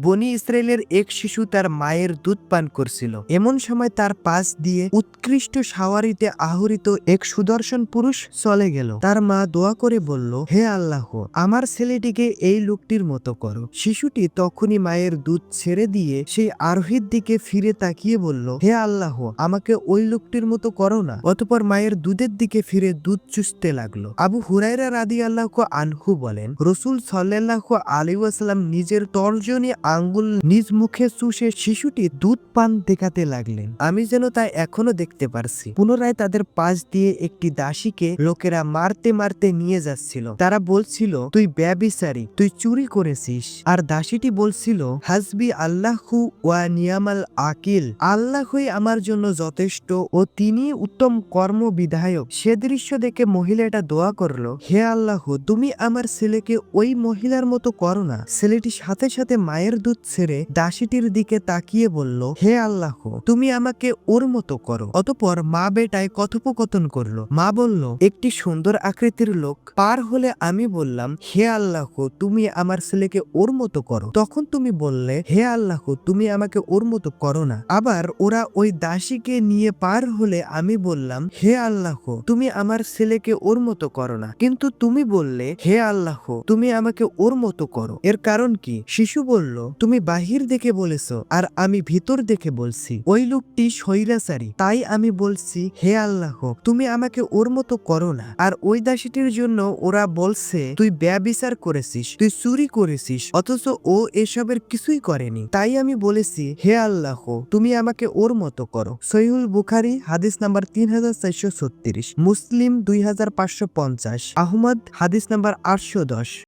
বনি ইসরায়েলের এক শিশু তার মায়ের দুধ পান করছিল। এমন সময় তার পাশ দিয়ে উৎকৃষ্ট সাওয়ারিতে আহরিত এক সুদর্শন পুরুষ চলে গেল। তার মা দোয়া করে বলল, হে আল্লাহ, আমার ছেলেটিকে এই লোকটির মতো করো। শিশুটি তখনই মায়ের দুধ ছেড়ে দিয়ে সেই আরোহীর দিকে ফিরে তাকিয়ে বলল, হে আল্লাহ, আমাকে ওই লোকটির মতো করো না। অতঃপর মায়ের দুধের দিকে ফিরে দুধ চুষতে লাগলো। আবু হুরায়রা রাদিয়াল্লাহু আনহু বলেন, রাসূল সাল্লাল্লাহু আলাইহি ওয়াসাল্লাম নিজের তর্জনী আঙ্গুল নিজ মুখে চুষে শিশুটি দুধ পান দেখাতে লাগলেন। আমি যেন তা এখনো দেখতে পারছি। পুনরায় তাদের পাশ দিয়ে একটি দাসীকে লোকেরা মারতে মারতে নিয়ে যাচ্ছিল। তারা বলছিল, তুই ব্যভিচারী, তুই চুরি করেছিস। আর দাসীটি বলছিল, হাসবি আল্লাহু ওয়া নিয়ামাল আকিল, আল্লাহই আমার জন্য যথেষ্ট ও তিনি উত্তম কর্ম বিধায়ক। সে দৃশ্য দেখে মহিলাটা দোয়া করলো, হে আল্লাহ, তুমি আমার ছেলেকে ওই মহিলার মতো করো না। ছেলেটি সাথে সাথে মায়ের দুধ ছেড়ে দাসীটির দিকে তাকিয়ে বলল, হে আল্লাহ, তুমি আমাকে ওর মতো করো। অতঃপর মা বেটায় কথোপকথন করলো। মা বলল, একটি সুন্দর আকৃতির লোক পার হলে আমি বললাম, হে আল্লাহ, তুমি আমার ছেলেকে ওর মতো করো। তখন তুমি বললে, হে আল্লাহ, তুমি আমাকে ওর মতো করো না। আবার ওরা ওই দাসীকে নিয়ে পার হলে আমি বললাম, হে আল্লাহ, তুমি আমার ছেলেকে ওর মতো করো না। কিন্তু তুমি বললে, হে আল্লাহ, তুমি আমাকে ওর মতো করো। এর কারণ কি? শিশু বলল, তুমি বাহির দেখে বলেছো আর আমি ভিতর দেখে বলছি। ওই লোকটি স্বৈরাচারী, তাই আমি বলছি, হে আল্লাহ, তুমি আমাকে ওর মতো করো না। আর ওই দাসীটির জন্য ওরা বলছে, তুই ব্যভিচার করেছিস, তুই চুরি করেছিস, অথচ ও এসবের কিছুই করেনি। তাই আমি বলেছি, হে আল্লাহ, তুমি আমাকে ওর মতো করো। সহিহুল বুখারী হাদিস নাম্বার 3436, মুসলিম 2550, আহমদ হাদিস নাম্বার 810।